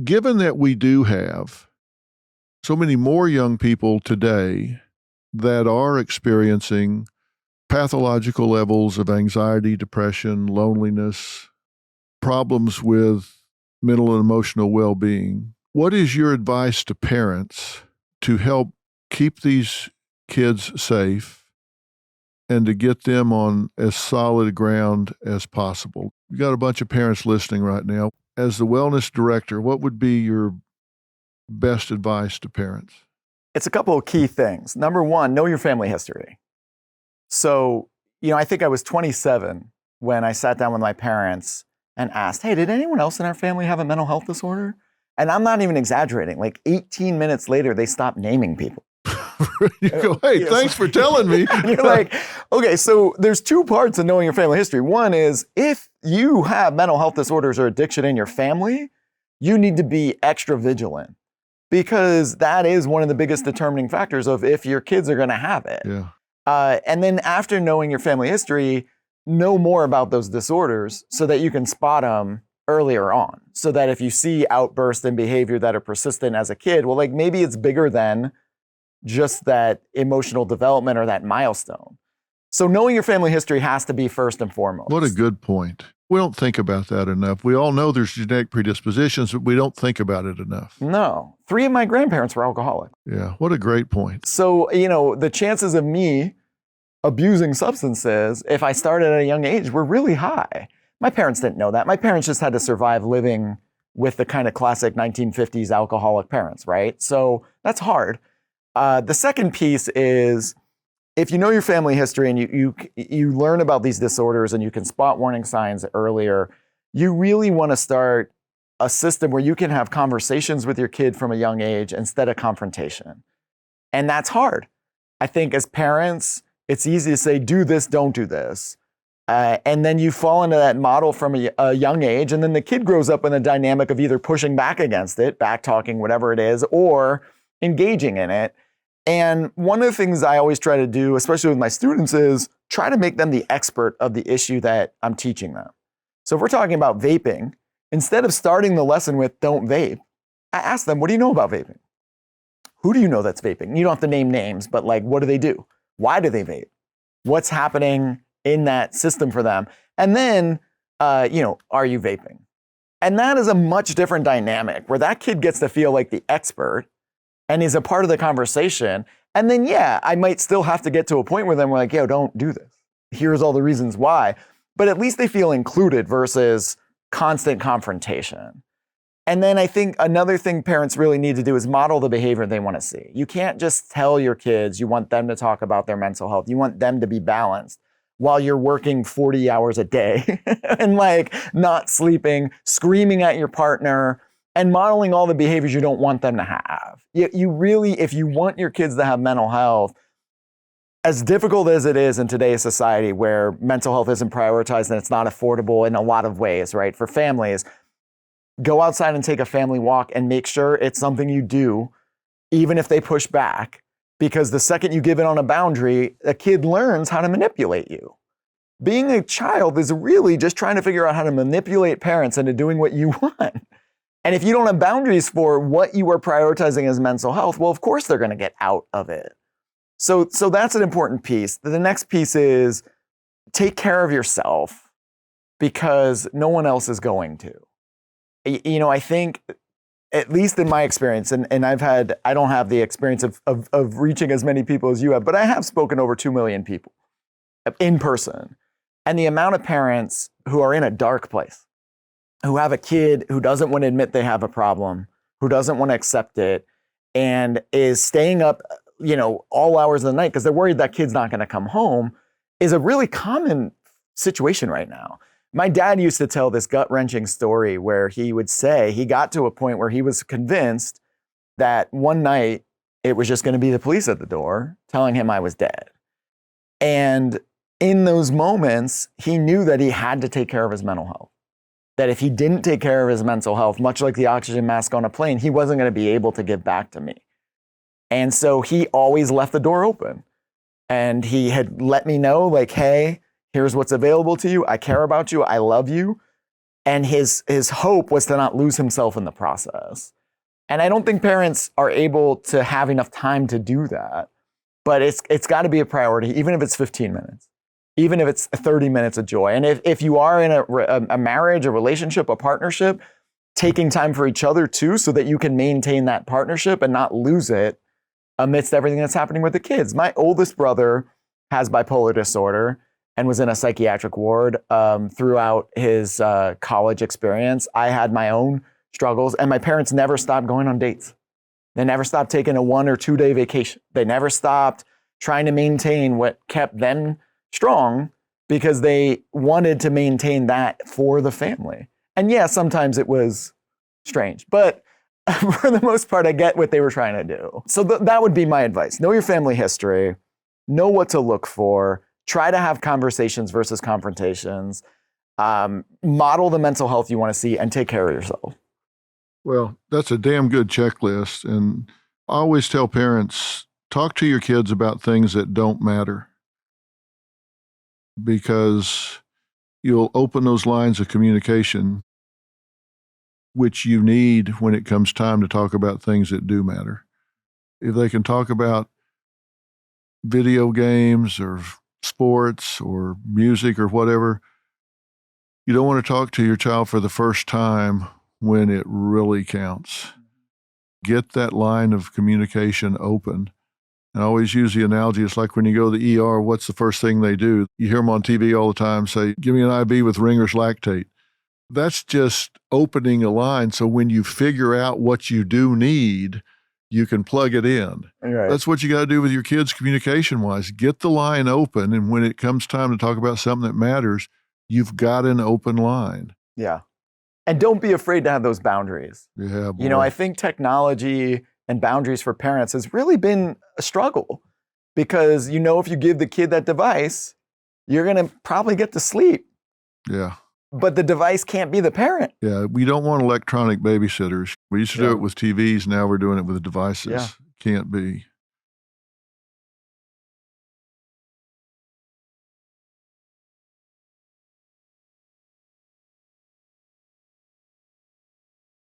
Given that we do have so many more young people today that are experiencing pathological levels of anxiety, depression, loneliness, problems with mental and emotional well-being, what is your advice to parents to help keep these kids safe and to get them on as solid ground as possible? We've got a bunch of parents listening right now. As the wellness director, what would be your best advice to parents? It's a couple of key things. Number one, know your family history. So, I think I was 27 when I sat down with my parents and asked, hey, did anyone else in our family have a mental health disorder? And I'm not even exaggerating. Like 18 minutes later, they stopped naming people. You go, hey, thanks for telling me. You're like, okay, so there's two parts of knowing your family history. One is if you have mental health disorders or addiction in your family, you need to be extra vigilant because that is one of the biggest determining factors of if your kids are going to have it. Yeah. And then after knowing your family history, know more about those disorders so that you can spot them earlier on. So that if you see outbursts in behavior that are persistent as a kid, well, like maybe it's bigger than just that emotional development or that milestone. So knowing your family history has to be first and foremost. What a good point. We don't think about that enough. We all know there's genetic predispositions, but we don't think about it enough. No. 3 of my grandparents were alcoholics. Yeah, what a great point. So, the chances of me abusing substances, if I started at a young age, were really high. My parents didn't know that. My parents just had to survive living with the kind of classic 1950s alcoholic parents, right? So that's hard. The second piece is if you know your family history and you learn about these disorders and you can spot warning signs earlier, you really want to start a system where you can have conversations with your kid from a young age instead of confrontation. And that's hard. I think as parents, it's easy to say, do this, don't do this. And then you fall into that model from a young age, and then the kid grows up in a dynamic of either pushing back against it, back talking, whatever it is, or engaging in it. And one of the things I always try to do, especially with my students, is try to make them the expert of the issue that I'm teaching them. So if we're talking about vaping, instead of starting the lesson with don't vape, I ask them, what do you know about vaping? Who do you know that's vaping? You don't have to name names, but like, what do they do? Why do they vape? What's happening in that system for them? And then, are you vaping? And that is a much different dynamic where that kid gets to feel like the expert and is a part of the conversation. And then, I might still have to get to a point where then we're like, don't do this. Here's all the reasons why. But at least they feel included versus constant confrontation. And then I think another thing parents really need to do is model the behavior they want to see. You can't just tell your kids you want them to talk about their mental health. You want them to be balanced while you're working 40 hours a day and like not sleeping, screaming at your partner, and modeling all the behaviors you don't want them to have. You really, if you want your kids to have mental health, as difficult as it is in today's society where mental health isn't prioritized and it's not affordable in a lot of ways, right? For families, go outside and take a family walk and make sure it's something you do, even if they push back. Because the second you give it on a boundary, a kid learns how to manipulate you. Being a child is really just trying to figure out how to manipulate parents into doing what you want. And if you don't have boundaries for what you are prioritizing as mental health, well, of course they're going to get out of it. So that's an important piece. The next piece is take care of yourself because no one else is going to. I think, at least in my experience, and I don't have the experience of reaching as many people as you have, but I have spoken to over 2 million people in person. And the amount of parents who are in a dark place, who have a kid who doesn't want to admit they have a problem, who doesn't want to accept it, and is staying up, all hours of the night because they're worried that kid's not going to come home, is a really common situation right now. My dad used to tell this gut-wrenching story where he would say he got to a point where he was convinced that one night it was just going to be the police at the door telling him I was dead. And in those moments, he knew that he had to take care of his mental health. That if he didn't take care of his mental health, much like the oxygen mask on a plane, he wasn't going to be able to give back to me. And so he always left the door open. And he had let me know, like, hey, here's what's available to you. I care about you. I love you. And his hope was to not lose himself in the process. And I don't think parents are able to have enough time to do that. But it's got to be a priority, even if it's 15 minutes, even if it's 30 minutes of joy. And if you are in a marriage, a relationship, a partnership, taking time for each other too, so that you can maintain that partnership and not lose it amidst everything that's happening with the kids. My oldest brother has bipolar disorder and was in a psychiatric ward throughout his college experience. I had my own struggles, and my parents never stopped going on dates. They never stopped taking a 1 or 2 day vacation. They never stopped trying to maintain what kept them strong, because they wanted to maintain that for the family. And yeah, sometimes it was strange, but for the most part, I get what they were trying to do. So that would be my advice. Know your family history, know what to look for, try to have conversations versus confrontations, model the mental health you want to see, and take care of yourself. Well, that's a damn good checklist. And I always tell parents, talk to your kids about things that don't matter, because you'll open those lines of communication, which you need when it comes time to talk about things that do matter. If they can talk about video games or sports or music or whatever, you don't want to talk to your child for the first time when it really counts. Get that line of communication open. And I always use the analogy, it's like when you go to the ER, what's the first thing they do? You hear them on TV all the time say, give me an IV with Ringer's lactate. That's just opening a line, so when you figure out what you do need, you can plug it in. Right. That's what you got to do with your kids communication-wise. Get the line open, and when it comes time to talk about something that matters, you've got an open line. Yeah. And don't be afraid to have those boundaries. Yeah, boy. You know, I think technology and boundaries for parents has really been a struggle, because, you know, if you give the kid that device, you're going to probably get to sleep. Yeah. But the device can't be the parent. Yeah, we don't want electronic babysitters. We used to do it with TVs. Now we're doing it with devices. Yeah. Can't be.